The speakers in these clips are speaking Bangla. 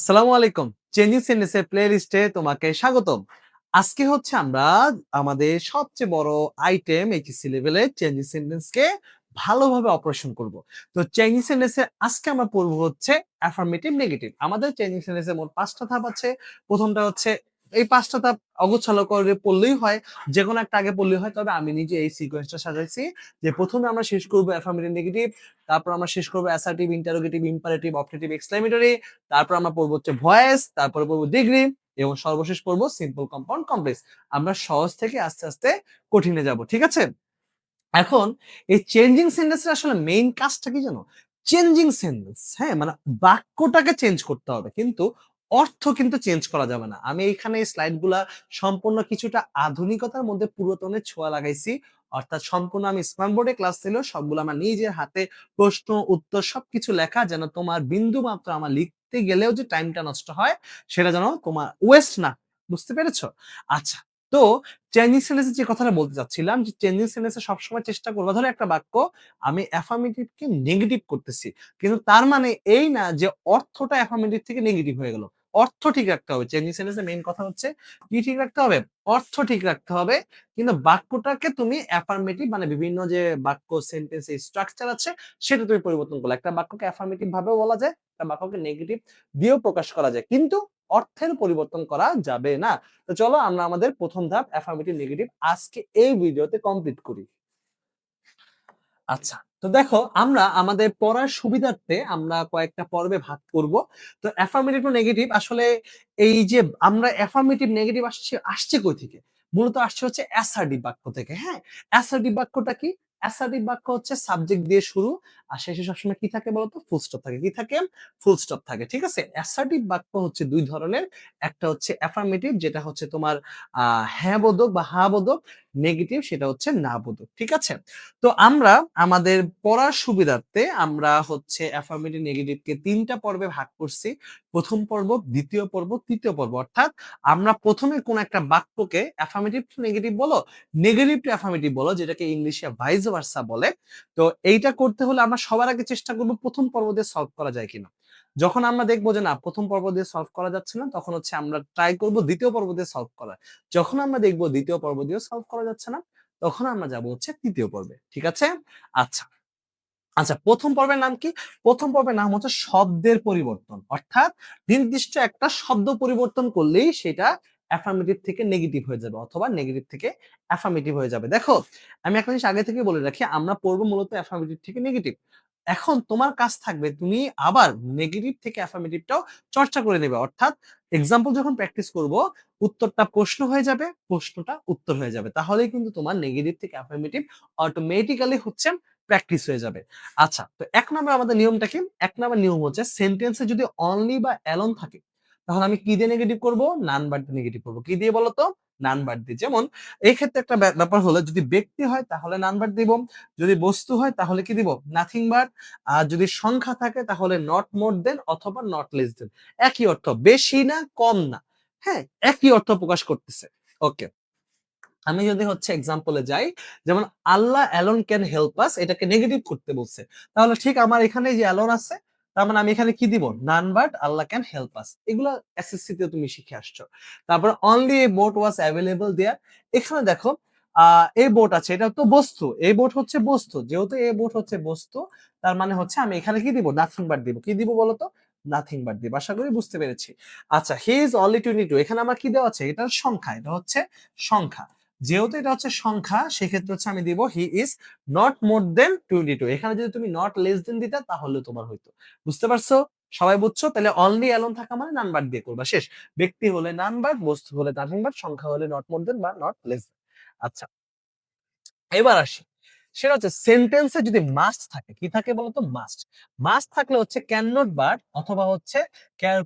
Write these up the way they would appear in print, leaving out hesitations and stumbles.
আসসালামু আলাইকুম। চেঞ্জিং সেন্টেন্সের প্লেলিস্টে তোমাকে স্বাগতম। আজকে হচ্ছে আমরা আমাদের সবচেয়ে বড় আইটেম এইচএসসি লেভেলে চেঞ্জিং সেন্টেন্সকে ভালোভাবে অপারেশন করব। তো চেঞ্জিং সেন্টেন্সে আজকে আমরা পড়ব হচ্ছে অ্যাফার্মেটিভ, নেগেটিভ। আমাদের চেঞ্জিং সেন্টেন্সে মোট ৫ টা ধাপ আছে। ১ম টা হচ্ছে এই ৫ টা ধাপ অগোছালো করে পড়লেই হয়। যেকোনো একটা আগে পড়লেই হয়। তবে আমি নিজে এই সিকোয়েন্সটা সাজাইছি যে ১ম এ আমরা শেষ করব অ্যাফার্মেটিভ, নেগেটিভ, তারপর আমরা শেষ করব assertive, interrogative, imperative, objective, exclamatory, তারপর আমরা পড়বো হচ্ছে ভয়েস, তারপরে পড়বো ডিগ্রি এবং সর্বশেষ পড়বো সিম্পল, কম্পাউন্ড, কমপ্লেক্স। আমরা সহজ থেকে আস্তে আস্তে কঠিনে যাব। ঠিক আছে? এখন এই চেঞ্জিং সেন্টেন্সের আসলে মেইন কাজটা কি জানো? চেঞ্জিং সেন্টেন্স, হ্যাঁ? মানে বাক্যটাকে চেঞ্জ করতে হবে। কিন্তু অর্থ কিন্তু চেঞ্জ করা যাবে না। আমি এইখানে এই স্লাইডগুলা সম্পূর্ণ কিছুটা আধুনিকতার মধ্যে পুরাতনের ছোঁয়া লাগাইছি। অর্থাৎ সম্পূর্ণ আমি স্মার্ট বোর্ডে ক্লাস নিলেও সবগুলো আমার নিজের হাতে প্রশ্ন, উত্তর সবকিছু লেখা যেন তোমার বিন্দুমাত্র আমার লিখতে গেলেও যে টাইমটা নষ্ট হয় সেটা যেন তোমার ওয়েস্ট না। বুঝতে পেরেছ? আচ্ছা, তো চেঞ্জিং সেন্টেন্সে যে কথাটা বলতে চাচ্ছিলাম যে চেঞ্জিং সেন্টেন্সে সবসময় চেষ্টা করবা ধরো একটা বাক্য আমি অ্যাফার্মেটিভ কে নেগেটিভ করতেছি। কিন্তু তার মানে এই না যে অর্থটা অ্যাফার্মেটিভ থেকে নেগেটিভ হয়ে গেল। অর্থ ঠিক রাখতে হবে। চেঞ্জিং সেন্টেন্সের মেইন কথা হচ্ছে কি ঠিক রাখতে হবে? অর্থ ঠিক রাখতে হবে। কিন্তু বাক্যটাকে তুমি অ্যাফার্মেটিভ মানে বিভিন্ন যে বাক্য সেন্টেন্স এর স্ট্রাকচার আছে সেটা তুমি পরিবর্তন করলা। একটা বাক্যকে অ্যাফার্মেটিভ ভাবেও বলা যায়, একটা বাক্যকে নেগেটিভ দিয়েও প্রকাশ করা যায়। কিন্তু অর্থের পরিবর্তন করা যাবে না। তো চলো আমরা আমাদের প্রথম ধাপ অ্যাফার্মেটিভ, নেগেটিভ আজকে এই ভিডিওতে কমপ্লিট করি। আচ্ছা। তো দেখো আমরা আমাদের পড়ার সুবিধার্থে আমরা কয়েকটা পর্বে ভাগ করব। তো অ্যাফার্মেটিভ ও নেগেটিভ আসলে এই যে আমরা অ্যাফার্মেটিভ নেগেটিভ আসছে কই থেকে? মূলত আসছে হচ্ছে অ্যাসার্টিভ বাক্য থেকে, হ্যাঁ? অ্যাসার্টিভ বাক্যটা কি? অ্যাসার্টিভ বাক্য হচ্ছে সাবজেক্ট দিয়ে শুরু আর শেষে সবসময় কি থাকে বলতো? ফুল স্টপ থাকে। কি থাকে? ফুল স্টপ থাকে। ঠিক আছে? অ্যাসার্টিভ বাক্য হচ্ছে ২ ধরনের। একটা হচ্ছে অ্যাফার্মেটিভ যেটা হচ্ছে তোমার হ্যাঁ বোধক বা হা বোধক, নেগেটিভ সেটা হচ্ছে না বোধক। ঠিক আছে? তো আমরা আমাদের পড়ার সুবিধার্থে আমরা হচ্ছে অ্যাফার্মেটিভ নেগেটিভ কে ৩ টা পর্বে ভাগ করছি। ১ম পর্ব, ২য় পর্ব, ৩য় পর্ব। অর্থাৎ আমরা ১ম এ কোন একটা বাক্যকে অ্যাফার্মেটিভ টু নেগেটিভ বলো, নেগেটিভ টু অ্যাফার্মেটিভ বলো যেটাকে ইংলিশে ভাইস ভার্সা বলে। তো এইটা করতে হলে আমরা সবার আগে চেষ্টা করব ১ম পর্ব দিয়ে সলভ করা যায় কিনা। যখন আমরা দেখব যে না ১ম পর্ব দিয়ে সলভ করা যাচ্ছে না তখন হচ্ছে আমরা ট্রাই করব ২য় পর্ব দিয়ে সলভ করার। যখন আমরা দেখব ২য় পর্ব দিয়েও সলভ করা যাচ্ছে না তখন আমরা যাব হচ্ছে ৩য় পর্বে। ঠিক আছে? আচ্ছা। আচ্ছা ১ম পর্বের নাম কি? ১ম পর্বের নাম হচ্ছে শব্দের পরিবর্তন। অর্থাৎ নির্দিষ্ট একটা শব্দ পরিবর্তন করলেই সেটা অ্যাফার্মেটিভ থেকে নেগেটিভ হয়ে যাবে অথবা নেগেটিভ থেকে অ্যাফার্মেটিভ হয়ে যাবে। দেখো, আমি একটা জিনিস আগে থেকে বলে রাখি, আমরা পড়ব মূলত অ্যাফার্মেটিভ থেকে নেগেটিভ। এখন তোমার কাজ থাকবে তুমি আবার নেগেটিভ থেকে অ্যাফার্মেটিভটাও চর্চা করে নেবে। অর্থাৎ এক্সাম্পল যখন প্র্যাকটিস করব, উত্তরটা প্রশ্ন হয়ে যাবে, প্রশ্নটা উত্তর হয়ে যাবে। তাহলেই কিন্তু তোমার নেগেটিভ থেকে অ্যাফার্মেটিভ অটোমেটিক্যালি হচ্ছে প্র্যাকটিস হয়ে যাবে। আচ্ছা, তো ১ নাম্বার আমাদের নিয়মটা কি? ১ নাম্বার নিয়ম হচ্ছে সেন্টেন্সে যদি অনলি বা অ্যালোন থাকে, তাহলে আমি কি দিয়ে নেগেটিভ করব? নান বার দিয়ে নেগেটিভ করব। কি দিয়ে বলো তো? নান বার দিয়ে। যেমন এই ক্ষেত্রে একটা ব্যাপার হলো যদি ব্যক্তি হয় তাহলে নান বার দিব। যদি বস্তু হয় তাহলে কি দিব? Nothing but. আর যদি সংখ্যা থাকে তাহলে নট মোর দেন অথবা নট লেস দেন। একই অর্থ, বেশি না, কম না। হ্যাঁ? একই অর্থ প্রকাশ করতেছে। ওকে। আমি যদি হচ্ছে এক্সাম্পল এ যাই, যেমন আল্লাহ অ্যালোন ক্যান হেল্প আস এটাকে নেগেটিভ করতে বলছে। তাহলে ঠিক আমার এখানে যে অ্যালোন আছে, তার মানে আমি এখানে কি দিব? None but Allah can help us. এগুলা এসএসসি তে তুমি শিখে আসছো। তারপর only a boat was available there. এখানে দেখো আ এ বোট আছে এটা তো বস্তু। এ বোট হচ্ছে বস্তু। যেহেতু এ বোট হচ্ছে বস্তু, তার মানে হচ্ছে আমি এখানে কি দিব? নাথিং বাট দিব। কি দিব বলো তো? নাথিং বাট দিব। আশা করি বুঝতে পেরেছি। আচ্ছা, হি ইজ অনলি 22 এখানে আমার কি দেওয়া আছে? এটার সংখ্যা। এটা হচ্ছে সংখ্যা। যেহেতু এটা হচ্ছে সংখ্যা সেক্ষেত্রে হচ্ছে আমি দিব হি ইজ নট মোর দেন 22 এখানে যদি তুমি নট লেস দেন দিতা তাহলে তোমার হইতো। বুঝতে পারছো? সবাই বুঝছো? তাহলে অনলি অ্যালোন থাকা মানে নান বার দিয়ে করবা শেষ। ব্যক্তি হলে নান বার, বস্তু হলে নাথিং বাট, সংখ্যা হলে নট মোর দেন বা নট লেস দেন। আচ্ছা, এবার আসি। সেটা হচ্ছে সেন্টেন্সে যদি মাস্ট থাকে, কি থাকে বলতো? মাস্ট। মাস্ট থাকলে হচ্ছে ক্যান নট বাট অথবা হচ্ছে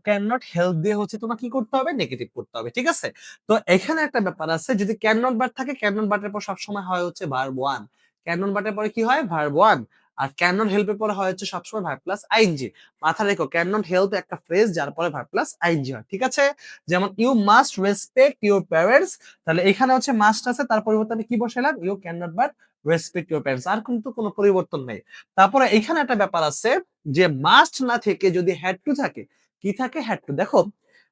ক্যান নট হেল্প দিয়ে হচ্ছে তোমার কি করতে হবে? নেগেটিভ করতে হবে। ঠিক আছে? তো এখানে একটা ব্যাপার আছে যদি ক্যান নট বাট থাকে, ক্যান নট বাট এর পর সবসময় হয় হচ্ছে ভার্ব 1। ক্যান নট বাট এর পরে কি হয়? ভার্ব 1। আর ক্যান নট হেল্প এর পরে হয় হচ্ছে সবসময় ভার্ব প্লাস আইএনজি। মাথায় রেখো ক্যান নট হেল্প একটা ফ্রেজ যার পরে ভার্ব প্লাস আইএনজি হয়। ঠিক আছে? যেমন you must respect your parents, তাহলে এখানে হচ্ছে মাস্ট আছে তার পরিবর্তে আমি কি বসাইলাম? You can not but respect your parents. আর কিন্তু কোনো পরিবর্তন নেই। তারপরে এখানে একটা ব্যাপার আছে যে মাস্ট না থেকে যদি হ্যাড টু থাকে, কি থাকে হ্যাড টু। দেখো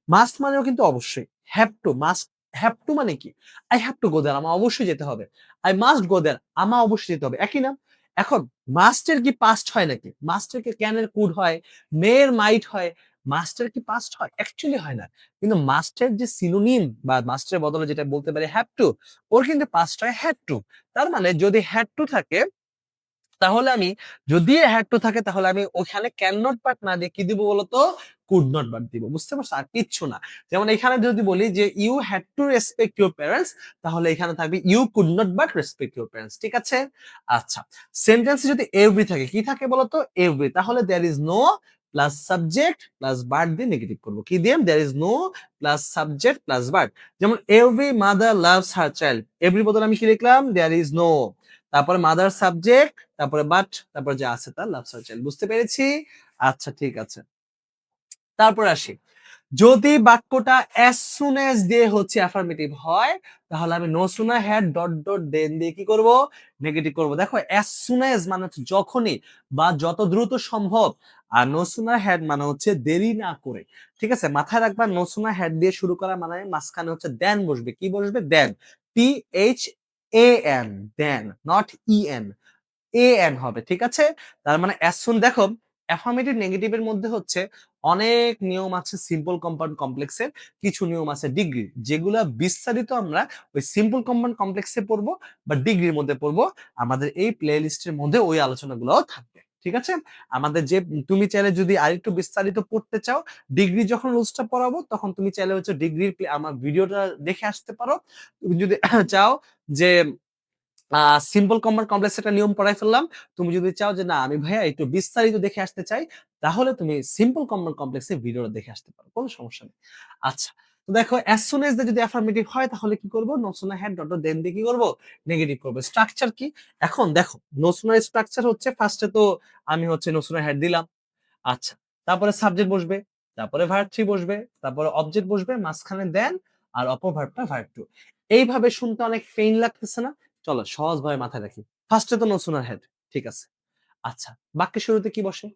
মাস্ট মানেও কিন্তু অবশ্যই, have to must, have to মানে কি আই হ্যাভ টু গো দেয়ার, আমার অবশ্যই যেতে হবে, আই মাস্ট গো দেয়ার আমার অবশ্যই যেতে হবে, একই না। এখন মাস্টের কি পাস্ট হয় নাকি, মাস্টের কি ক্যানের কুড হয়, মেয়ের মাইট হয়, মাস্টের কি পাস্ট হয়, অ্যাকচুয়ালি হয় না। কিন্তু মাস্টের যে সিনোনিম বা মাস্টের বদলে যেটা বলতে পারি হ্যাভ টু, ওর কিন্তু পাস্ট হয় হ্যাড টু। তার মানে যদি হ্যাড টু থাকে তাহলে আমি, যদি হ্যাড টু থাকে তাহলে আমি ওখানে ক্যান নট পার্ট না দিয়ে কি দিব বলতো, কুড নট পার্ট দিব, বুঝতে পারছো, আর কিচ্ছু না। যেমন এখানে যদি বলি যে you had to respect your parents, তাহলে এখানে থাকবে you could not but respect your parents, ঠিক আছে। আচ্ছা, সেন্টেন্সে যদি এভরি থাকে, কি থাকে বলতো, এভরি, তাহলে there is no plus subject plus verb দিয়ে নেগেটিভ করবো, কি দিয়ে, there is no plus subject plus verb. যেমন every mother loves her child, every বদলে আমি কি লিখলাম, দেয়ার ইজ নো, তারপরে মাদার সাবজেক্ট, তারপরে বাট, তারপরে যা আছে তার লাভ সার্চেল, বুঝতে পেরেছি। আচ্ছা ঠিক আছে, তারপরে আসি, যদি বাক্যটা as soon as দিয়ে হচ্ছে অ্যাফার্মেটিভ হয়, তাহলে আমি no sooner had dot dot then দিয়ে কি করব, নেগেটিভ করব। দেখো as soon as মানে হচ্ছে যখনই বা যত দ্রুত সম্ভব, আর নো সুনার হ্যাড মানে হচ্ছে দেরি না করে, ঠিক আছে, মাথায় রাখবা নো সুনার হ্যাড দিয়ে শুরু করা মানে মাঝখানে হচ্ছে দেন বসবে, কি বসবে, then, THAN, then, not EN, EN হবে, ঠিক আছে। তার মানে অ্যাজ সুন, দেখো অ্যাফার্মেটিভ নেগেটিভ এর মধ্যে হচ্ছে অনেক নিয়ম আছে সিম্পল কম্পাউন্ড কমপ্লেক্সের, কিছু নিয়ম আছে ডিগ্রি, যেগুলা বিস্তারিত আমরা ওই সিম্পল কম্পাউন্ড কমপ্লেক্সে পড়বো বা ডিগ্রির মধ্যে পড়বো, আমাদের এই প্লে লিস্টের মধ্যে ওই আলোচনাগুলোও থাকবে, ঠিক আছে। আমাদের যে, তুমি চাইলে যদি আরেকটু বিস্তারিত পড়তে চাও, ডিগ্রি যখন রুলসটা পড়াবো তখন তুমি চাইলে হচ্ছে ডিগ্রির আমার ভিডিওটা দেখে আসতে পারো। তুমি যদি চাও যে সিম্পল কম্পাউন্ড কমপ্লেক্স একটা নিয়ম পড়াই ফেললাম, তুমি যদি চাও যে না আমি ভাইয়া একটু বিস্তারিত দেখে আসতে চাই, তাহলে তুমি সিম্পল কম্পাউন্ড কমপ্লেক্সের ভিডিওটা দেখে আসতে পারো, কোনো সমস্যা নেই। আচ্ছা, তো দেখো অ্যাজ সুন এজ যদি অ্যাফার্মেটিভ হয় তাহলে কি করব, no sooner had dot then দিয়ে কি করব, নেগেটিভ করব। স্ট্রাকচার কি, এখন দেখো নো সুনার স্ট্রাকচার হচ্ছে ফার্স্টে তো আমি হচ্ছে নো সুনার হ্যাড দিলাম, আচ্ছা, তারপরে সাবজেক্ট বসবে, তারপরে ভার্ব থ্রি বসবে, তারপরে অবজেক্ট বসবে, মাঝখানে দেন, আর অপর ভার্বটা ভার্ব টু। এইভাবে শুনতে অনেক পেইন লাগতেছে না, চলো সহজভাবে মাথায় রাখি। ফার্স্টে তো নো সুনার হ্যাড, ঠিক আছে। আচ্ছা, বাক্যের শুরুতে কি বসে,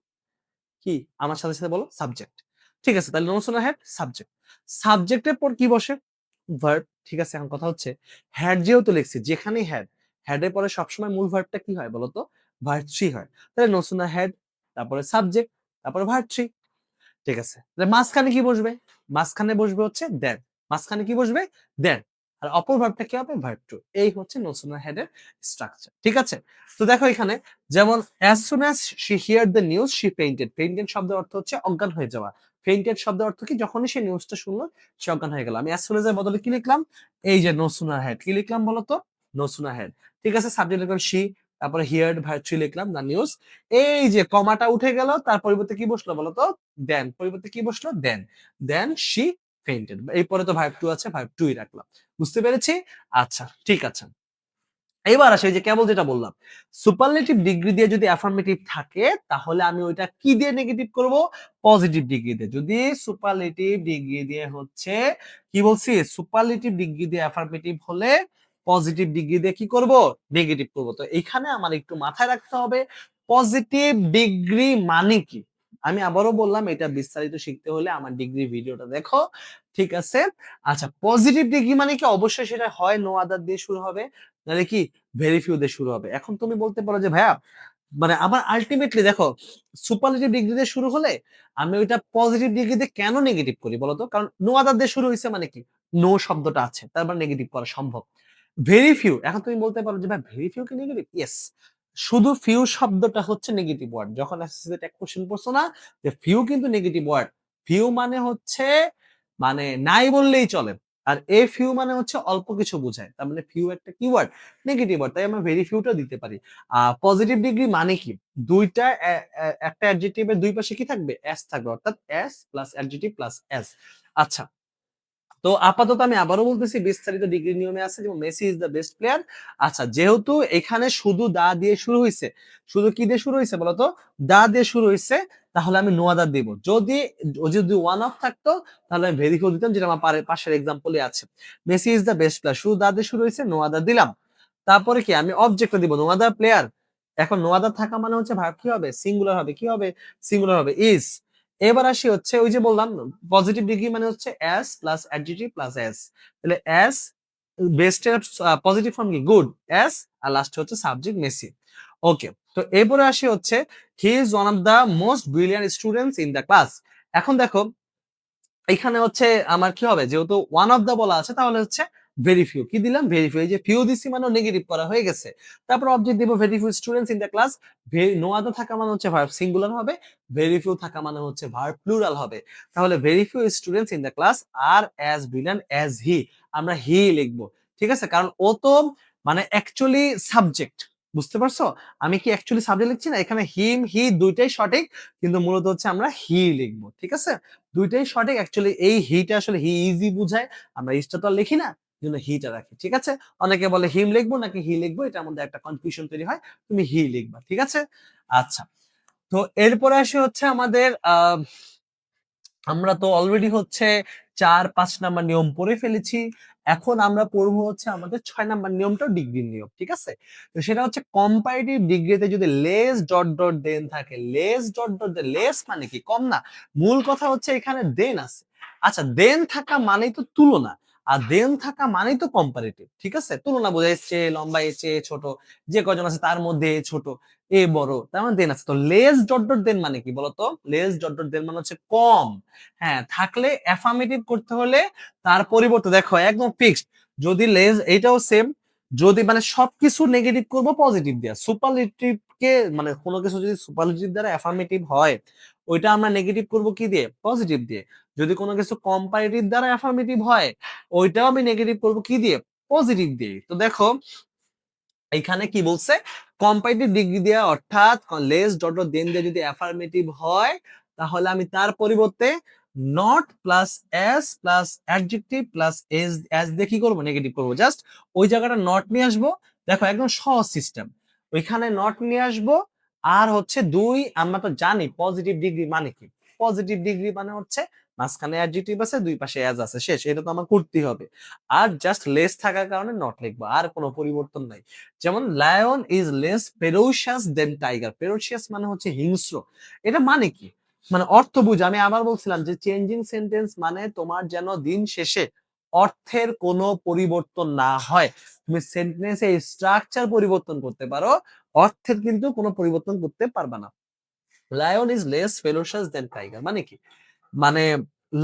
কি, আমার সাথে সাথে বলো, সাবজেক্ট, ঠিক আছে, তাহলে নো সুনার হ্যাড সাবজেক্ট, সাবজেক্টের পর কি বসে, ভার্ব, ঠিক আছে। এখন কথা হচ্ছে হ্যাড যেহেতু লিখছি, যেখানেই হ্যাড, হ্যাডের পরে সবসময় মূল ভার্বটা কি হয় বলতো, ভার্ব থ্রি হয়, তাহলে নো সুনার হ্যাড, তারপরে সাবজেক্ট, তারপরে ভার্ব থ্রি, ঠিক আছে। তাহলে মাঝখানে কি বসবে, মাঝখানে বসবে হচ্ছে দেন, মাঝখানে কি বসবে, দেন, আর অপর ভার্বটা কি হবে, ভার্ব টু। এই হচ্ছে নো সুনার হেড এর স্ট্রাকচার, ঠিক আছে। তো দেখো এখানে যেমন as soon as she heard the news she fainted, fainted শব্দের অর্থ হচ্ছে অজ্ঞান হয়ে যাওয়া, fainted শব্দের অর্থ কি, যখনই সে নিউজটা শুনলো সে অজ্ঞান হয়ে গেল। আমি as soon as এর বদলে কি লিখলাম, এই যে নো সুনার হেড, কি লিখলাম বলতো, নো সুনার হেড, ঠিক আছে। সাবজেক্ট লিখলাম she, তারপরে হিয়ার্ড ভার্ব থ্রি লিখলাম, দ্য নিউজ, এই যে কমাটা উঠে গেল, তার পরিবর্তে কি বসলো বলতো, দেন, পরিবর্তে কি বসলো, দেন, দেন শি ফেইন্টেড, এরপরে তো ভার্ব টু আছে, ভার্ব টুই রাখলাম, বুঝতে পেরেছি। আচ্ছা ঠিক আছে, এবার আসে যে কেবল যেটা বললাম, সুপারলেটিভ ডিগ্রি দিয়ে যদি অ্যাফার্মেটিভ থাকে তাহলে আমি ওইটা কি দিয়ে নেগেটিভ করব, পজিটিভ ডিগ্রি দিয়ে। যদি সুপারলেটিভ ডিগ্রি দিয়ে হচ্ছে, কি বলছি, সুপারলেটিভ ডিগ্রি দিয়ে অ্যাফার্মেটিভ হলে পজিটিভ ডিগ্রি দিয়ে কি করব, নেগেটিভ করব। তো এখানে আমার একটু মাথায় রাখতে হবে পজিটিভ ডিগ্রি মানে কি। আমি আবারও বললাম, এটা বিস্তারিত শিখতে হলে আমার ডিগ্রি ভিডিওটা দেখো, ঠিক আছে। আচ্ছা, পজিটিভ ডিগ্রি মানে কি, অবশ্যই সেটা হয় নো আদার দিয়ে শুরু হবে, নাহলে কি ভেরি ফিউ দিয়ে শুরু হবে। এখন তুমি বলতে পারো যে ভাইয়া, মানে আমার আলটিমেটলি দেখো সুপারলেটিভ ডিগ্রি দিয়ে শুরু হলে আমি ওইটা পজিটিভ ডিগ্রি দিয়ে কেন নেগেটিভ করি বলতো, কারণ নো আদার দিয়ে শুরু হয়েছে মানে কি, নো শব্দটা আছে, তার মানে নেগেটিভ করা সম্ভব। ভেরি ফিউ, এখন তুমি বলতে পারো যে ভাই ভেরি ফিউ কি নেগেটিভ, ইয়েস, শুধু ফিউ শব্দটা হচ্ছে নেগেটিভ ওয়ার্ড। যখন এসএসসি তে কোশ্চেন পড়ছো না যে ফিউ কিন্তু নেগেটিভ ওয়ার্ড, ফিউ মানে হচ্ছে মানে নাই বললেই চলে, আর এ ফিউ মানে হচ্ছে অল্প কিছু বোঝায়, তার মানে ফিউ একটা কি ওয়ার্ড, নেগেটিভ ওয়ার্ড, তাই আমরা ভেরি ফিউটা দিতে পারি। পজিটিভ ডিগ্রি মানে কি, দুইটা একটা অ্যাডজেক্টিভের দুই পাশে কি থাকবে, এস থাকবে, অর্থাৎ S plus adjective plus S. আচ্ছা, তো আপাতত আমি আবারও বলতেছি বিস্তারিত ডিগ্রি নিয়মে আছে, যেমন Messi is the best player. আচ্ছা, যেহেতু এখানে শুধু দা দিয়ে শুরু হয়েছে, শুধু কি দিয়ে শুরু হয়েছে বলতো, দা দিয়ে শুরু হয়েছে, তাহলে আমি নো আদার দিব। যদি যদি ওয়ান অফ থাকতো তাহলে আমি ভেরি ফিউ দিতাম, যেটা আমার পাশের এক্সাম্পলে আছে। Messi is the best player, শুধু দা দিয়ে শুরু হয়েছে, নো আদার দিলাম। তারপরে কি আমি অবজেক্ট দিব, নো আদার প্লেয়ার। এখন নো আদার থাকা মানে হচ্ছে ভার্ব কি হবে, সিঙ্গুলার হবে, কি হবে, সিঙ্গুলার হবে, ইজ। এবার আসি হচ্ছে ওই যে বললাম পজিটিভ ডিগ্রি মানে হচ্ছে S plus adjective plus S, তাহলে এস বেস্টের পজিটিভ ফর্ম কি গুড, এস আর লাস্ট হচ্ছে সাবজেক্ট মেসি। ওকে, তো এরপরে আসি হচ্ছে he is one of the most brilliant students in the class. এখন দেখো এখানে হচ্ছে আমার কি হবে, যেহেতু ওয়ান অফ দা বলা আছে তাহলে হচ্ছে ভেরি ফিউ, কি দিলাম ভেরি ফিউ, এই যে ফিউ দিছি মানে নেগেটিভ করা হয়ে গেছে। তারপর অবজেক্ট দিব very few students in the class, no other থাকা মানে হচ্ছে ভার্ব সিঙ্গুলার হবে, ভেরি ফিউ থাকা মানে হচ্ছে ভার্ব প্লুরাল হবে। তাহলে very few students in the class are as brilliant as he, আমরা হি লিখবো, ঠিক আছে, কারণ ও তো মানে অ্যাকচুয়ালি সাবজেক্ট, বুঝতে পারছো, আমি কি অ্যাকচুয়ালি সাবজেক্ট লিখছি না, এখানে হিম হি দুইটাই সঠিক, কিন্তু মূলত হচ্ছে আমরা হি লিখবো, ঠিক আছে, দুইটাই সঠিক। অ্যাকচুয়ালি এই হিটা আসলে হি ইজি বুঝায়, আমরা ইজটা তো আর লিখি না, জন্য হিটা রাখি, ঠিক আছে। অনেকে বলে হিম লিখবো নাকি হি লিখবো, এটার মধ্যে একটা কনফিউশন তৈরি হয়, তুমি হি লিখবা, ঠিক আছে। আচ্ছা, তো এরপরে আসে হচ্ছে আমাদের আমরা তো অলরেডি হচ্ছে 4-5 নাম্বার নিয়ম পড়ে ফেলেছি। এখন আমরা পড়বো হচ্ছে আমাদের 6 নাম্বার নিয়মটা, ডিগ্রির নিয়ম, ঠিক আছে। তো সেটা হচ্ছে কম্পারেটিভ ডিগ্রিতে যদি লেস ডট ডট দেন থাকে, লেস ডট ডট দেন, লেস মানে কি কম না, মূল কথা হচ্ছে এখানে দেন আছে। আচ্ছা, দেন থাকা মানেই তো তুলনা, আর দেন থাকা মানেই তো কম্পারেটিভ, ঠিক আছে, তুলনা বোঝায় এর চেয়ে লম্বা, এর চেয়ে ছোট, যে কজন আছে তার মধ্যে এ ছোট এ বড়, তার মানে দেন আছে। তো লেস ডট ডট দেন মানে কি বলতো, লেস ডট ডট দেন মানে হচ্ছে কম। হ্যাঁ, থাকলে অ্যাফার্মেটিভ করতে হলে তার পরিবর্তে দেখো একদম ফিক্সড, যদি লেস এইটাও সেম, যদি মানে সবকিছু নেগেটিভ করব পজিটিভ দিয়া, সুপারলেটিভ কে মানে কোনো কিছু যদি সুপারলেটিভ দ্বারা অ্যাফার্মেটিভ হয়, ওইটা আমরা নেগেটিভ করব কি দিয়ে, পজিটিভ দিয়ে। যদি কোনো কিছু কম্পারেটিভ দ্বারা অ্যাফার্মেটিভ হয়, ওইটাও আমি নেগেটিভ করব কি দিয়ে, পজিটিভ দিয়ে। তো দেখো এখানে কি বলছে, কম্পারেটিভ ডিগ্রি দেয়া অর্থাৎ লেস ডট ডট দেন দিয়ে যদি অ্যাফার্মেটিভ হয়, তাহলে আমি তার পরিবর্তে not plus S plus adjective plus S S দিয়ে কি করবো, নেগেটিভ করবো, জাস্ট ওই জায়গাটা নট নিয়ে আসবো। দেখো একদম সহজ সিস্টেম, ওইখানে নট নিয়ে আসবো। আর হচ্ছে দুই, আমরা তো জানি পজিটিভ ডিগ্রি মানে কি, পজিটিভ ডিগ্রি মানে হচ্ছে মাঝখানে অ্যাডজেক্টিভ আছে, দুই পাশে এস আছে, শেষ, এটা তো আমার করতেই হবে। আর জাস্ট লেস থাকার কারণে নট লিখবো, আর কোনো পরিবর্তন নাই। যেমন lion is less ferocious than tiger, ferocious মানে হচ্ছে হিংস্র, এটা মানে কি, মানে অর্থ বুঝ, আমি আবার বলছিলাম যে চেঞ্জিং সেন্টেন্স মানে তোমার যেন দিন শেষে অর্থের কোনো পরিবর্তন না হয়। তুমি সেন্টেন্সে স্ট্রাকচার পরিবর্তন করতে পারো, অর্থের কিন্তু কোনো পরিবর্তন করতে পারবা না। Lion is less ferocious than tiger মানে কি, মানে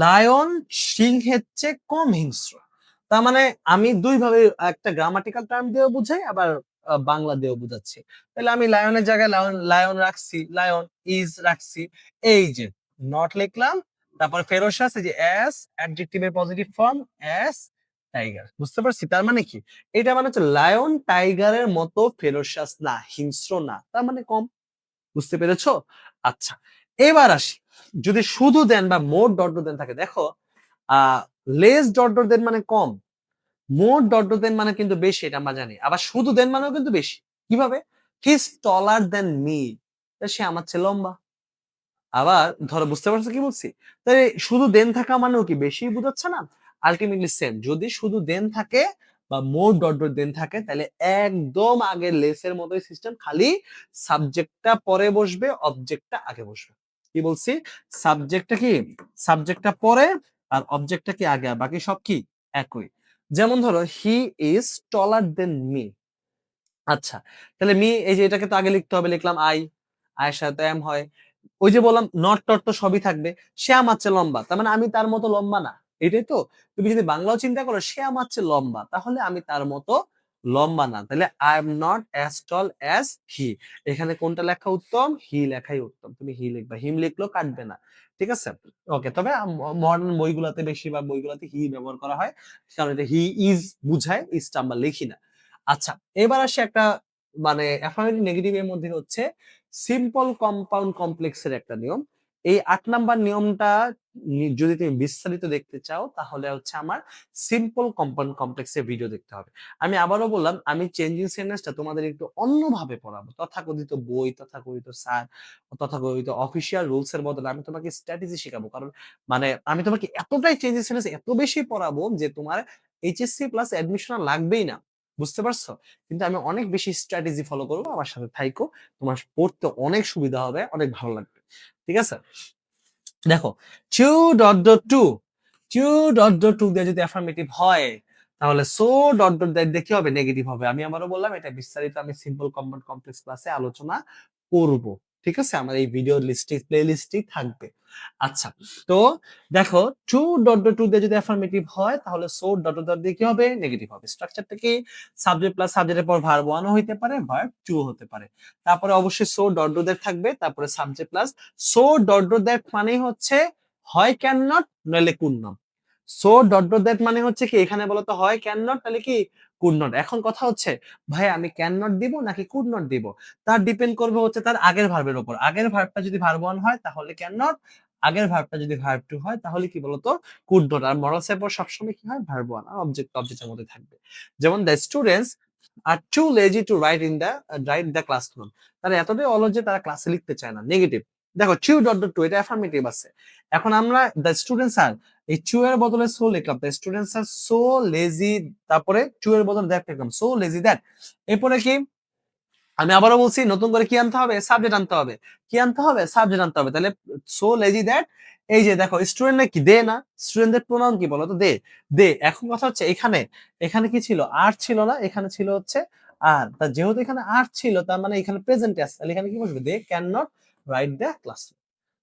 লায়ন সিংহের চেয়ে কম হিংস্র। তার মানে আমি দুই ভাবে একটা গ্রামাটিক্যাল টার্ম দিয়েও বুঝাই, আবার বাংলা দিয়েও বুঝাচ্ছি। তাহলে আমি লায়নের জায়গায় লায়ন লায়ন রাখছি, লায়ন ইজ রাখছি, এই যে নট লিখলাম, তারপর ফেরোশাস এই যে এস অ্যাডজেক্টিভের পজিটিভ ফর্ম এস, টাইগার, বুঝতে পারছি, তার মানে কি, এটা মানে হচ্ছে লায়ন টাইগারের মতো ফেরোশাস না, হিংস্র না, তার মানে কম, বুঝতে পেরেছো। আচ্ছা, এবার আসি, যদি শুধু দেন বা মোর ডট ডট দেন থাকে, দেখো আহ লেস ডট ডট দেন মানে কম, মোর ডট ডট দেন মানে কিন্তু বেশি, এটা আমরা জানি, আবার শুধু দেন মানেও কিন্তু বেশি। কিভাবে, he is taller than me, সে আমার চেয়ে লম্বা। আবার ধরো, বুঝতে পারছো কি বলছি, তাই শুধু দেন থাকা মানেও কি বেশি বোঝাচ্ছে না, আলটিমেটলি সেম। যদি শুধু দেন থাকে বা মোর ডট ডট দেন থাকে, তাহলে একদম আগে লেসের মতোই সিস্টেম, খালি সাবজেক্টটা পরে বসবে, অবজেক্টটা আগে বসবে। কি বলছি, সাবজেক্টটা কি, সাবজেক্টটা পরে আর অবজেক্টটা কি আগে, আর বাকি সব কি একই। যেমন ধরো he is taller than me, আচ্ছা, তাহলে মি এই যে এটাকে তো আগে লিখতে হবে, লিখলাম আই, আয়ের সাথে এম হয়, ওই যে বললাম নট টট তো সবই থাকবে, সে আমার চেয়ে লম্বা, তার মানে আমি তার মতো লম্বা না, এটাই তো। তুমি যদি বাংলাও চিন্তা করো, সে আমার চেয়ে লম্বা, তাহলে আমি তার মতো লম্বা না, তাহলে I am not as tall as he. এখানে কোনটা লেখা উত্তম, হি লেখাই উত্তম, তুমি হি লিখবা, হিম লিখলেও কাটবে না, ঠিক আছে। ওকে, তবে মডার্ন বইগুলোতে বেশিরভাগ বইগুলোতে হি ব্যবহার করা হয়, কারণ এটা হি ইজ বুঝায়, ইজটা আমরা লিখি না। আচ্ছা, এবার আসি একটা মানে অ্যাফার্মেটিভ নেগেটিভ এর মধ্যে হচ্ছে সিম্পল কম্পাউন্ড কমপ্লেক্সের একটা নিয়ম। এই 8 নাম্বার নিয়মটা যদি তুমি বিস্তারিত দেখতে চাও, তাহলে হচ্ছে আমার সিম্পল কম্পাউন্ড কমপ্লেক্সের ভিডিও দেখতে হবে। আমি আবারও বললাম, আমি চেঞ্জিং সেন্টেন্সটা তোমাদের একটু অন্যভাবে পড়াবো, তথাকথিত বই, তথাকথিত স্যার, তথাকথিত অফিসিয়াল রুলস এর বদলে আমি তোমাকে স্ট্র্যাটেজি শেখাবো। কারণ মানে আমি তোমাকে এতটাই চেঞ্জিং সেন্টেন্স এত বেশি পড়াবো যে তোমার এইচএসসি প্লাস অ্যাডমিশন লাগবেই না, বুঝতে পারছো। কিন্তু আমি অনেক বেশি স্ট্র্যাটেজি ফলো করবো, আমার সাথে থাইকো, তোমার পড়তে অনেক সুবিধা হবে, অনেক ভালো লাগবে, ঠিক আছে। দেখো, two dot dot two, two dot dot two দিয়ে যদি অ্যাফার্মেটিভ হয়, তাহলে সো ডট ডট দিয়ে কি হবে? নেগেটিভ হবে। আমি আবারও বললাম, এটা বিস্তারিত আমি সিম্পল কম্পাউন্ড কমপ্লেক্স ক্লাসে আলোচনা করব। ঠিক আছে, আমার এই ভিডিও লিস্টে প্লে লিস্টেই থাকবে। আচ্ছা, তো দেখো, টু ডট ডট টু দিয়ে যদি অ্যাফার্মেটিভ হয়, তাহলে সো ডট ডট দিয়ে কি হবে? নেগেটিভ হবে। স্ট্রাকচারটা কি? সাবজেক্ট প্লাস সাবজেক্টের পর ভার্ব ওয়ানও হইতে পারে, ভার্ব টু হতে পারে। তারপরে অবশ্যই সো ডট ডট দিয়ে থাকবে, তারপরে subject plus so dot dot that মানে হচ্ছে হয় ক্যান নট নইলে could not. So dot dot that মানে হচ্ছে কি, এখানে বলতো হয় ক্যান নট তাহলে কি কুড নট। এখন কথা হচ্ছে ভাই আমি ক্যান নট দিব নাকি কুড নট দিব, তার ডিপেন্ড করবে হচ্ছে তার আগের ভার্বের উপর। আগের ভার্বটা যদি ভার্ব ওয়ান হয় তাহলে ক্যান নট, আগের ভার্বটা যদি ভার্ব টু হয় তাহলে কি বলতো কুড নট। আর মরালস এর পর সবসময় কি হয়? Verb one. আর অবজেক্টের মধ্যে থাকবে। যেমন the students are too lazy to write the class note. তারা এতটাই অলস যে তারা ক্লাসে লিখতে চায় না। নেগেটিভ। দেখো, টু ডট ডট টু এটা অ্যাফার্মেটিভ আছে। এখন আমরা দ্য স্টুডেন্টস আর এই টু এর বদলে সো লিখলাম, the students are so lazy, তারপরে টু এর বদলে দ্যাট লিখলাম, সো লেজি দ্যাট। এরপরে কি, আমি আবারও বলছি, নতুন করে কি আনতে হবে? সাবজেক্ট আনতে হবে। কি আনতে হবে? সাবজেক্ট আনতে হবে। তাহলে সো লেজি দ্যাট, এই যে দেখো স্টুডেন্ট কি দে না, স্টুডেন্টদের প্রোনাউন কি বলো তো? দে। দে। এখন কথা হচ্ছে এখানে, এখানে কি ছিল? আর ছিল না, এখানে ছিল হচ্ছে আর। তা যেহেতু এখানে আর ছিল, তার মানে এখানে প্রেজেন্টে আছে, তাহলে এখানে কি বসবে? They can not write the class.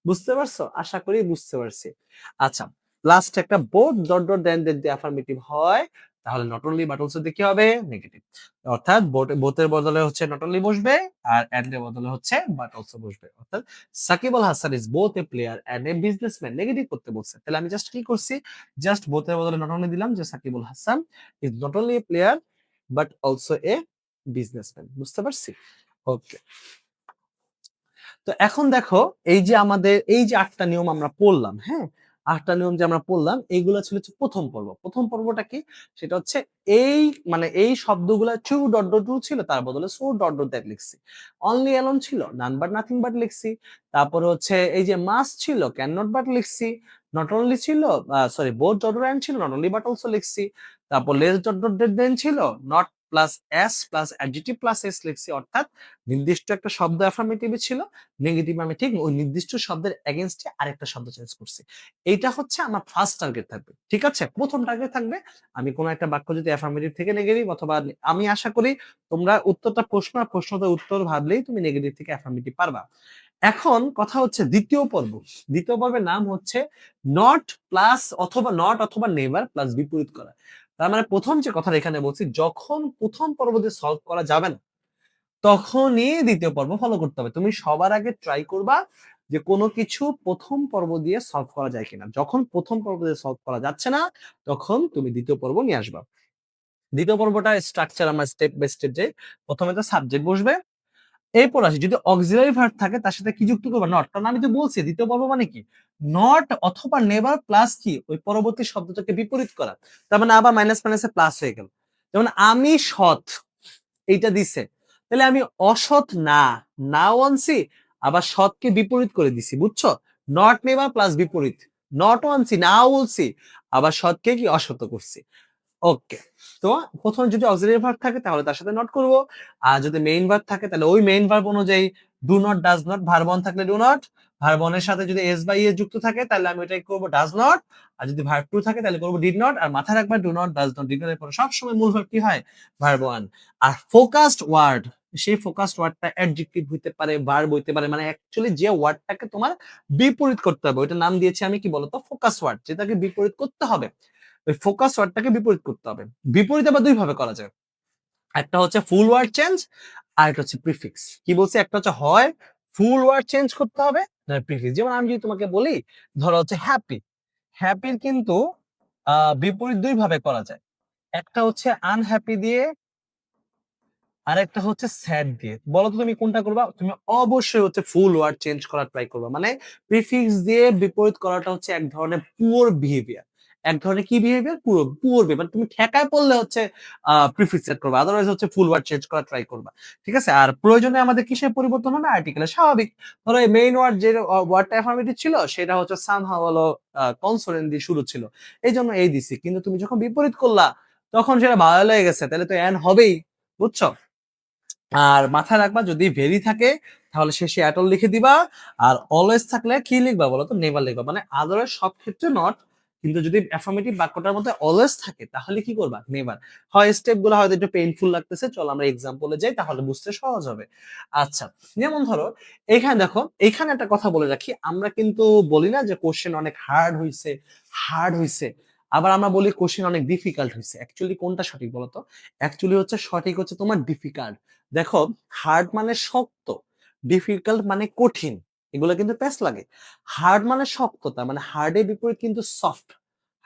বুঝতে পারছো? আশা করি বুঝতে পারছি। আচ্ছা, লাস্ট একটা বোথ ডট ডট দেন যদি অ্যাফার্মেটিভ হয়, তাহলে নট অনলি বাট অলসো দিয়ে কি হবে? নেগেটিভ। অর্থাৎ বোথের বদলে হচ্ছে নট অনলি বসবে, আর এন্ড এর বদলে হচ্ছে বাট অলসো বসবে। অর্থাৎ Shakib Al Hasan is both a player and a businessman. Negative করতে বলছে, তাহলে আমি জাস্ট কি করছি? জাস্ট বোথের বদলে নট অনলি দিলাম, যে Shakib Al Hasan is not only a player but also a businessman. বুঝতে পারছি? ওকে। তো এখন দেখো, এই যে আমাদের এই যে ৮টা নিয়ম আমরা পড়লাম, হ্যাঁ? ৮টা নিয়ম যে আমরা পড়লাম, এইগুলো ছিল হচ্ছে প্রথম পর্ব। প্রথম পর্বটা কি? সেটা হচ্ছে এই মানে এই শব্দগুলা টু ডট ডট টু ছিল, তার বদলে সো ডট ডট দ্যাট লিখছি। অনলি অ্যালোন ছিল, নান বাট নাথিং বাট লিখছি। তারপরে হচ্ছে এই যে মাস্ট ছিল, ক্যান নট বাট লিখছি। নট অনলি ছিল, sorry both dot dot and ছিল, নট অনলি বাট অলসো লিখছি। তারপর লেস ডট ডট দেন ছিল, not plus S plus adjective plus S লিখছি। অর্থাৎ নির্দিষ্ট একটা শব্দ অ্যাফার্মেটিভ ছিল, নেগেটিভ আমি ঠিক ওই নির্দিষ্ট শব্দের এগেইনস্টে আরেকটা শব্দ চেঞ্জ করছি। এইটা হচ্ছে আমার ফার্স্ট টার্গেট থাকবে। ঠিক আছে? প্রথম টার্গেট থাকবে আমি কোন একটা বাক্য যদি অ্যাফার্মেটিভ থেকে নেগেটিভ, অথবা আমি আশা করি তোমরা উত্তরটা প্রশ্ন আর প্রশ্নটা উত্তর ভাবলেই তুমি নেগেটিভ থেকে অ্যাফার্মেটিভ পারবা। এখন কথা হচ্ছে দ্বিতীয় পর্ব। দ্বিতীয় পর্বের নাম হচ্ছে নট প্লাস অথবা নট অথবা নেভার প্লাস বিপরীত করা। তার মানে প্রথম যে কথাটা এখানে বলছি, যখন প্রথম পর্ব দিয়ে সলভ করা যাবে না, তখনই দ্বিতীয় পর্ব ফলো করতে হবে। তুমি সবার আগে ট্রাই করবা যে কোনো কিছু প্রথম পর্ব দিয়ে সলভ করা যায় কিনা। যখন প্রথম পর্ব দিয়ে সলভ করা যাচ্ছে না, তখন তুমি দ্বিতীয় পর্ব নিয়ে আসবা। দ্বিতীয় পর্বটা স্ট্রাকচার আমরা স্টেপ বাই স্টেপ যাই। প্রথমে তো সাবজেক্ট বসবে। এরপর আসি, যদি অক্সিলারি ভার্ব থাকে তার সাথে কি যুক্ত করবা? নট। কারণ আমি তো বলছি দ্বিতীয় পর্ব মানে কি? নট অথবা নেভার প্লাস কি? ওই পরবর্তী শব্দটাকে বিপরীত করা। তার মানে আবার মাইনাস মাইনাসে প্লাস হয়ে গেল। যেমন আমি সৎ, এইটা দিছে। তাহলে আমি অসৎ না, নাও আনছি, আবার সৎকে বিপরীত করে দিছি। বুঝছো? নট নেভার প্লাস বিপরীত। নট আনছি, নাও বলছি, আবার সৎকে কি অসৎ করছি। ওকে। তো প্রথমে যদি অক্সিলারি ভার্ব থাকে তাহলে তার সাথে নট করব। আর যদি মেইন ভার্ব থাকে তাহলে ওই মেইন ভার্ব অনুযায়ী do not, does not. Verb on থাকলে ডু নট। ভার্ব অন এর সাথে যদি এস বাই এস যুক্ত থাকে তাহলে আমি এটাই করব ডাজ নট। আর যদি ভার্ব টু থাকে তাহলে করব ডিড নট। আর মাথায় রাখবা do not, does not, did not এর পরে সবসময় মূল ভার্ব কি হয়? Verb one. আর ফোকাসড ওয়ার্ড, সেই ফোকাসড ওয়ার্ডটা অ্যাডজেক্টিভ হইতে পারে, ভার্ব হইতে পারে, মানে অ্যাকচুয়ালি যে ওয়ার্ডটাকে তোমার বিপরীত করতে হবে ওইটার নাম দিয়েছি আমি কি বলতো? ফোকাস ওয়ার্ড, যেটাকে বিপরীত করতে হবে। ওই ফোকাস ওয়ার্ডটাকে বিপরীত করতে হবে। বিপরীত আবার দুই ভাবে করা যায়। একটা হচ্ছে ফুল ওয়ার্ড চেঞ্জ, আর একটা হচ্ছে প্রিফিক্স। কি বলছি? একটা হচ্ছে হয় ফুল ওয়ার্ড চেঞ্জ করতে হবে, না প্রিফিক্স। যেমন আমি যদি তোমাকে বলি, ধরো হচ্ছে হ্যাপি, হ্যাপির কিন্তু বিপরীত দুই ভাবে করা যায়। একটা হচ্ছে আনহ্যাপি দিয়ে, আরেকটা হচ্ছে স্যাড দিয়ে। বলো তো তুমি কোনটা করবা? তুমি অবশ্যই হচ্ছে ফুল ওয়ার্ড চেঞ্জ করার ট্রাই করবা। মানে প্রিফিক্স দিয়ে বিপরীত করাটা হচ্ছে এক ধরনের পুয়ার বিহেভিয়ার। এক ধরনের কি বিহেভিয়ার? Poor behaviour. মানে তুমি ঠেকায় পড়লে হচ্ছে প্রিফিক্স সেট করবা, আদারওয়াইজ হচ্ছে ফুল ওয়ার্ড চেঞ্জ করার ট্রাই করবা। ঠিক আছে? আর প্রয়োজনে আমাদের কিসের পরিবর্তন হবে? আর্টিকেলের। স্বাভাবিক। ধরো এই মেইন ওয়ার্ড যে ওয়ার্ডটা অ্যাফার্মেটিভ ছিল সেটা হচ্ছে সামহাউ হলো কনসোনেন্ট দিয়ে শুরু ছিল, এই জন্য এই দিছি। কিন্তু তুমি যখন বিপরীত করলা তখন সেটা ভালো লেগে গেছে, তাহলে তো এন হবেই। বুঝছো? আর মাথায় রাখবা যদি ভেরি থাকে তাহলে শেষে অ্যাটল লিখে দিবা, আর অলওয়েজ থাকলে কি লিখবা বলো তো? নেভার লিখবা। মানে আদারওয়াইজ সব ক্ষেত্রে নট, কিন্তু যদি অ্যাফার্মেটিভ বাক্যটার মধ্যে অলওয়েজ থাকে তাহলে কি করবা? নেভার। হয় স্টেপ গুলো হয়তো একটু পেইনফুল লাগতেছে, চলো আমরা এক্সাম্পলে যাই তাহলে বুঝতে সহজ হবে। আচ্ছা, যেমন ধরো এখানে দেখো, এখানে একটা কথা বলে রাখি, আমরা কিন্তু বলি না যে কোশ্চেন অনেক হার্ড হইছে, হার্ড হইছে, আবার আমরা বলি কোশ্চেন অনেক ডিফিকাল্ট হইছে। অ্যাকচুয়ালি কোনটা সঠিক বলো তো? অ্যাকচুয়ালি হচ্ছে সঠিক হচ্ছে তোমার ডিফিকাল্ট। দেখো, হার্ড মানে শক্ত, ডিফিকাল্ট মানে কঠিন, এগুলো কিন্তু প্যাচ লাগে। হার্ড মানে শক্ততা, মানে হার্ডের বিপরীত কিন্তু সফট।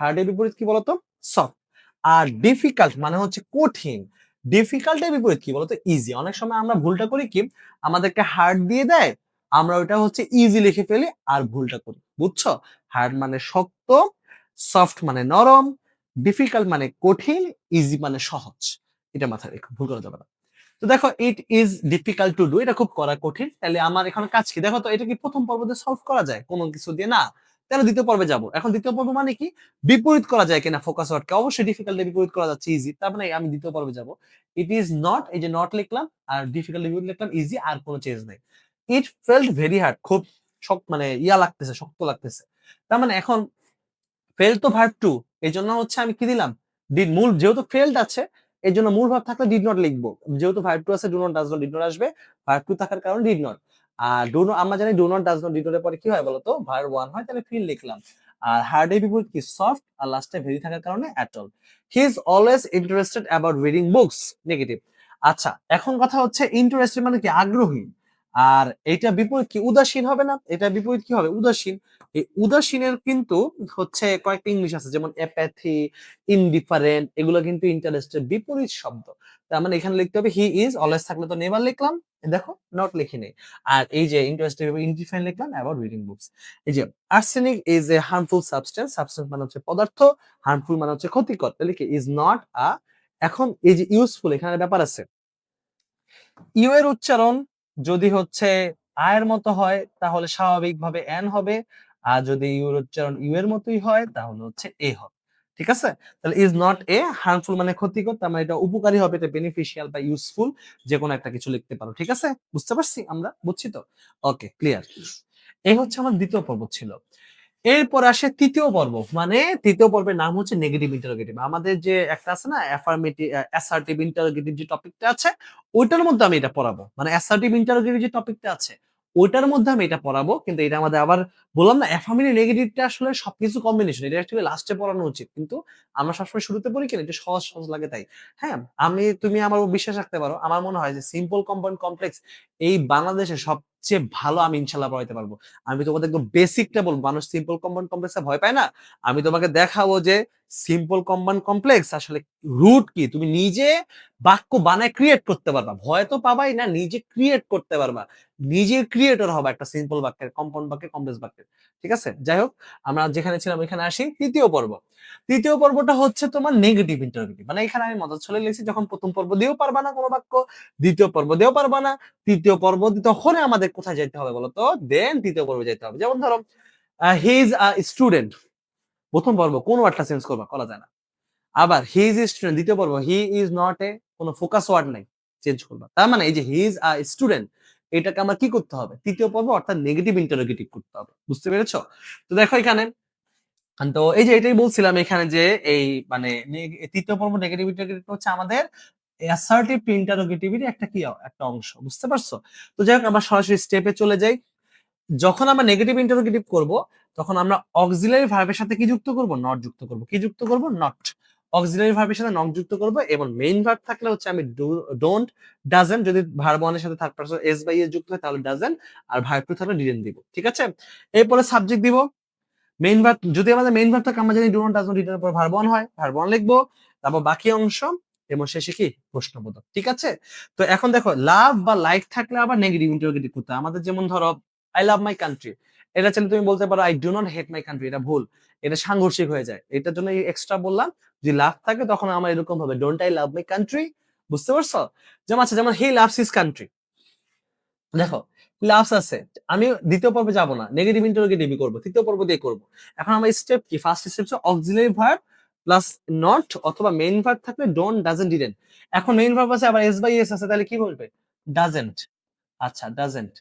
হার্ডের বিপরীত কি বলতো? সফট। আর ডিফিকাল্ট মানে হচ্ছে কঠিন। ডিফিকাল্টের বিপরীত কি বলতো? ইজি। অনেক সময় আমরা ভুলটা করি কি, আমাদেরকে হার্ড দিয়ে দেয়, আমরা ওটা হচ্ছে ইজি লিখে ফেলি আর ভুলটা করি, বুঝছো? হার্ড মানে শক্ত, সফট মানে নরম, ডিফিকাল্ট মানে কঠিন, ইজি মানে সহজ। এটা মাথায় রেখো, ভুল করা যাবে না। তো দেখো, it is difficult to do, এটা খুব করা কঠিন। তাহলে আমার এখন কাজ কি? দেখো তো, এটা কি প্রথম পর্বতে সলভ করা যায় কোনো কিছু দিয়ে? না। তাহলে দ্বিতীয় পর্বে যাব। এখন দ্বিতীয় পর্ব মানে কি? বিপরীত করা যায় কিনা ফোকাস ওয়ার্ডকে? অবশ্যই ডিফিকাল্ট এর বিপরীত করা যাচ্ছে ইজি। তার মানে আমি দ্বিতীয় পর্বে যাব। ইট ইজ নট, এই যে নট লিখলাম, আর ডিফিকাল্ট এর বিপরীত লিখলাম ইজি, আর কোনো চেঞ্জ নাই। ইট ফেল্ট ভেরি হার্ড, খুব শক্ত, মানে ইয়া লাগতেছে, শক্ত লাগতেছে। তার মানে এখন ফেল তো ভার্ব টু, এই জন্য হচ্ছে আমি কি দিলাম? ডিড। মূল যেহেতু ফেলড আছে, এই জন্য মূল ভার্ব থাকলে ডিড নট লিখবো। যেহেতু ভার্ব টু আছে, do not does not did not আসবে। ভার্ব টু থাকার কারণে ডিড নট। আর ডু নট, আমরা জানি do not does not did not এর পরে কি হয় বলতো? ভার্ব ওয়ান হয়, তাহলে ফিল লিখলাম। আর হার্ড এর বিপরীত কি? সফট। আর লাস্টে ভেরি থাকার কারণে at all. He is always interested about reading books, negative. আচ্ছা, এখন কথা হচ্ছে ইন্টারেস্টেড মানে কি? আগ্রহী। আর এইটা বিপরীত কি? উদাসীন হবে না? এটা বিপরীত কি হবে? উদাসীন। এই উদাসীনের কিন্তু হচ্ছে কয়েকটা ইংলিশ আছে, যেমন অ্যাপ্যাথি, ইনডিফারেন্ট, এগুলো কিন্তু ইন্টারেস্টের বিপরীত শব্দ। তার মানে এখানে লিখতে হবে হি ইজ, অলওয়েজ থাকলে তো নেভার লিখলাম, দেখো নট লিখি নেই। আর এই যে ইন্টারেস্টেড ইনডিফারেন্ট লিখলাম অ্যাবাউট রিডিং বুকস। এই যে arsenic is a harmful substance, substance মানে হচ্ছে পদার্থ, হার্মফুল মানে হচ্ছে ক্ষতিকর, তাহলে কি? Is not a. এখন এই যে ইউজফুল, এখানে ব্যাপার আছে। ইউ এর উচ্চারণ যদি হচ্ছে আয়ের মতো হয় তাহলে স্বাভাবিকভাবে এন হবে, আর যদি ইউ এর উচ্চারণ ইউ এর মতোই হয় তাহলে হচ্ছে এ হবে। ঠিক আছে? তাহলে ইজ নট এ, হার্মফুল মানে ক্ষতিকর, তার মানে এটা উপকারী হবে, এটা বেনিফিশিয়াল বা ইউজফুল, যে কোনো একটা কিছু লিখতে পারো। ঠিক আছে? বুঝতে পারছি আমরা? বুঝছি তো? ওকে, ক্লিয়ার। এই হচ্ছে আমার দ্বিতীয় পর্ব ছিল। এরপর আসে তৃতীয় পর্ব। মানে তৃতীয় পর্বের নাম হচ্ছে নেগেটিভ ইন্টারোগেটিভ। আমাদের যে একটা আছে না অ্যাফার্মেটিভ, অ্যাসার্টিভ ইন্টারোগেটিভ যে টপিকটা আছে, ওইটার মধ্যে আমি এটা পড়াবো। মানে অ্যাসার্টিভ ইন্টারোগেটিভ যে টপিকটা আছে, ওইটার মধ্যে আমি এটা পড়াবো। কিন্তু এটা আমাদের আবার বললাম না, অ্যাফার্মেটিভ নেগেটিভটা আসলে সবকিছু কম্বিনেশন। এটা অ্যাকচুয়ালি লাস্টে পড়ানো উচিত। কিন্তু আমরা সবসময় শুরুতে পড়ি কেন? এটা সহজ সহজ লাগে তাই। হ্যাঁ, তুমি আমার উপর বিশ্বাস রাখতে পারো। আমার মনে হয় যে সিম্পল কম্পাউন্ড কমপ্লেক্স এই বাংলাদেশে সবচেয়ে ভালো আমি ইনশাআল্লাহ পড়াইতে পারবো। আমি তোমাদের একদম বেসিকটা বলবো। মানুষ সিম্পল কম্পাউন্ড কমপ্লেক্সে ভয় পায় না। আমি তোমাকে দেখাবো যে সিম্পল কম্পাউন্ড কমপ্লেক্স আসলে রুট কি, তুমি নিজে বাক্য বানায় ক্রিয়েট করতে পারবা। ভয় তো পাবাই না, নিজে ক্রিয়েট করতে পারবা। নিজে ক্রিয়েটর হবা একটা সিম্পল বাক্যের, কম্পাউন্ড বাক্যের, কমপ্লেক্স বাক্যের। ঠিক আছে? যাই হোক, আমরা যেখানে ছিলাম এখানে আসি তৃতীয় পর্ব। তৃতীয় পর্বটা হচ্ছে তোমার নেগেটিভ ইন্টারোগেটিভ। মানে এখানে আমি মজা ছলে লিখছি, যখন প্রথম পর্ব দিয়েও পারবা না কোনো বাক্য, দ্বিতীয় পর্ব দিয়েও পারবা না, তৃতীয় পর্ব তখন আমাদের কোথায় যেতে হবে বলতো? দেন তৃতীয় পর্বে যেতে হবে। যেমন ধরো হি ইজ আ স্টুডেন্ট, প্রথম পর্ব কোন ওয়ার্ডটা চেঞ্জ করবা? করা যায় না। আবার হি ইজ স্টুডেন্ট, দ্বিতীয় পর্ব হি ইজ নট এ, কোনো ফোকাস ওয়ার্ড নাই, চেঞ্জ করবা। তার মানে এই যে হি ইজ আ স্টুডেন্ট, এটাকে আমার কি করতে হবে? তৃতীয় পর্ব অর্থাৎ নেগেটিভ ইন্টারোগেটিভ করতে হবে। বুঝতে পেরেছো? তো দেখো এখানে, তো এই যে এটাই বলছিলাম এখানে যে এই মানে তৃতীয় পর্ব নেগেটিভ ইন্টারোগেটিভ হচ্ছে আমাদের অ্যাসার্টিভ ইন্টারোগেটিভিটি একটা কি, একটা অংশ। বুঝতে পারছো? তো যাই হোক, আমরা সরাসরি স্টেপে চলে যাই। যখন আমরা নেগেটিভ ইন্টারোগেটিভ করব, তখন আমরা অক্সিলারি ভার্বের সাথে কি যুক্ত করব? নট যুক্ত করব। কি যুক্ত করব? নট। অক্সিলারি ভার্বের সাথে নট যুক্ত করব, এবং মেইন ভার্ব থাকলে হচ্ছে আমি ডোন্ট, ডাজন্ট, যদি ভার্ব ওয়ান এর সাথে third person S by S যুক্ত হয় তাহলে ডাজন্ট, আর ভার্ব টু থাকলে ডিডন্ট দিব। ঠিক আছে? এরপরে সাবজেক্ট দিব। মেইন ভার্ব, যদি আমাদের মেইন ভার্ব থাকে, আমরা জানি ডু নট, ডাজ নট, এর পর ভার্ব ওয়ান হয়, ভার্ব ওয়ান লিখবো, তারপর বাকি অংশ, এবং শেষে কি? প্রশ্নবোধক। ঠিক আছে? তো এখন দেখো, লাভ বা লাইক থাকলে আবার নেগেটিভ ইন্টারোগেটিভ করতে হয়। আমাদের যেমন ধরো আই লাভ মাই কান্ট্রি, এটা চাইলে তুমি বলতে পারো I do not hate my country, এটা ভুল, এটা সাংঘর্ষিক হয়ে যায়। এটার জন্য এক্সট্রা বললাম। যদি লাভ থাকে তখন আমার এরকম হবে, don't I love my country. বুঝতে পারছো? যেমন আচ্ছা, যেমন হি লাভস হিজ কান্ট্রি। দেখো, লাভস আছে, আমি দ্বিতীয় পর্বে যাব না, নেগেটিভ ইন্টারোগেটিভই করব, তৃতীয় পর্ব দিয়ে করব। এখন আমার স্টেপ কি? ফার্স্ট স্টেপ হচ্ছে অক্সিলারি ভার্ব প্লাস নট, অথবা মেইন ভার্ব থাকলে ডোন্ট, ডাজন্ট, ডিডন্ট। এখন মেইন ভার্ব আছে, আবার এস বাই এস আছে, তাহলে কি বলবে? ডাজেন্ট। আচ্ছা ডাজেন্ট।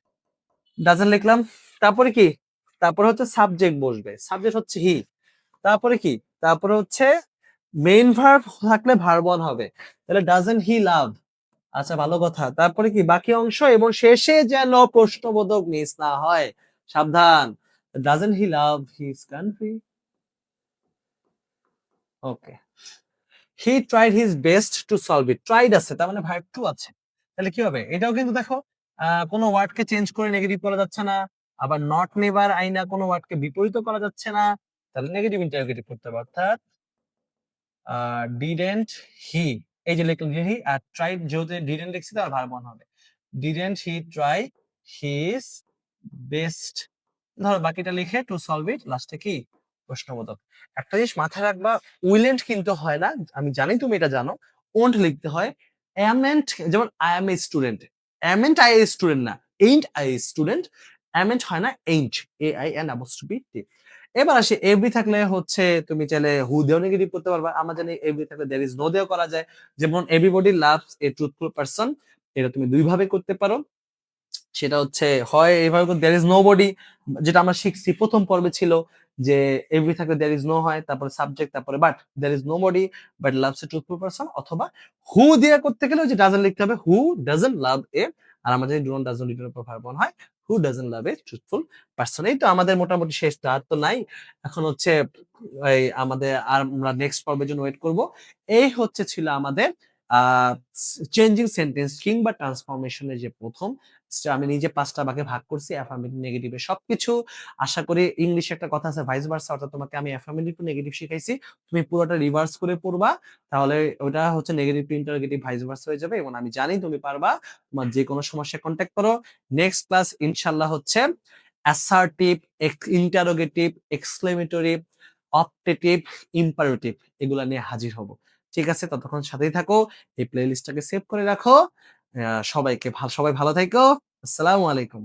ডাজেন্ট লিখলাম। তারপরে কি? তারপরে হচ্ছে সাবজেক্ট বসবে। সাবজেক্ট হচ্ছে হি। তারপরে কি? তারপরে হচ্ছে মেইন ভার্ব থাকলে ভার্ব 1 হবে। তাহলে ডাজন্ট হি লাভ? আচ্ছা ভালো কথা। তারপরে কি? বাকি অংশ এবং শেষে যেন প্রশ্নবোধক মিস না হয়। সাবধান। Doesn't he love his country? Okay. He tried his best to solve it. Tried আছে তার মানে ভার্ব টু আছে। তাহলে কি হবে? এটাও কিন্তু দেখো কোনো ওয়ার্ডকে চেঞ্জ করে নেগেটিভ করা যাচ্ছে না। আবার নট নেভার আইনা কোনো ওয়ার্ডকে বিপরীত করা যাচ্ছে না। তাহলে নেগেটিভ ইন্টারোগেটিভ করতে হবে। অর্থাৎ ডিডেন্ট হি, এই যে লিখলাম হি আর ট্রাইড, যেহেতু ডিডেন্ট লিখছি তার ভার্ব 1 হবে। Didn't he try his best, ধরো বাকিটা লিখে টু সলভ ইট, লাস্টে কি প্রশ্নবোধক। একটা জিনিস মাথায় রাখবা, উইলেন্ট কিন্তু হয় না, আমি জানি তুমি এটা জানো, ওন্ট লিখতে হয়। অ্যামেন্ট, যেমন I M a student, অ্যামেন্ট I a student না, এইন্ট আই এ স্টুডেন্ট, অ্যামেন্ট হয় না, ain't, A I N apostrophe টি। এবার আসি এভরি থাকলে হচ্ছে তুমি চাইলে হু দিয়েও নেগেটিভ করতে পারবা, আমরা জানি এভরি থাকলে দেয়ার ইজ নো দিয়েও করা যায়। যেমন everybody loves a truthful person, এটা তুমি দুই ভাবে করতে পারো। সেটা হচ্ছে হয় এইভাবে দেয়ার ইজ নোবডি, যেটা আমরা শিখছি প্রথম পর্বে ছিল যে এভরি থাকলে দেয়ার ইজ নো হয়, তারপরে সাবজেক্ট, তারপরে but, there is nobody but loves a truthful person. অথবা হু দিয়ে করতে গেলে ওই যে ডাজন্ট লিখতে হবে, হু ডাজন্ট লাভ এ, আর আমাদের ডু নট ডাজন্ট এর উপর ভার্ব হয়, who doesn't love a truthful person. এই তো আমাদের মোটামুটি শেষ, তো আর তো নাই। এখন হচ্ছে এই আমাদের, আর আমরা নেক্সট পর্বের জন্য ওয়েট করব। এই হচ্ছে ছিল আমাদের আহ চেঞ্জিং সেন্টেন্স কিংবা ট্রান্সফরমেশনের যে প্রথম, আমি নিজে 5টা ভাগে ভাগ করছি, অ্যাফার্মেটিভ নেগেটিভে সবকিছু। আশা করি ইংলিশে একটা কথা আছে ভাইস ভার্সা, অর্থাৎ তোমাকে আমি অ্যাফার্মেটিভ টু নেগেটিভ শিখাইছি, তুমি পুরোটা রিভার্স করে পড়বা, তাহলে ওটা হচ্ছে negative to interrogative vice versa হয়ে যাবে, এবং আমি জানি তুমি পারবা। তোমার যে কোনো সমস্যা কন্ট্যাক্ট করো। নেক্সট ক্লাস ইনশাআল্লাহ হচ্ছে assertive, interrogative, exclamatory, optative, imperative, এগুলা নিয়ে হাজির হব। ঠিক আছে, ততক্ষণ সাথেই থাকো, এই প্লেলিস্টটাকে সেভ করে রাখো। সবাইকে সবাই ভালো থাকো। আসসালামু আলাইকুম।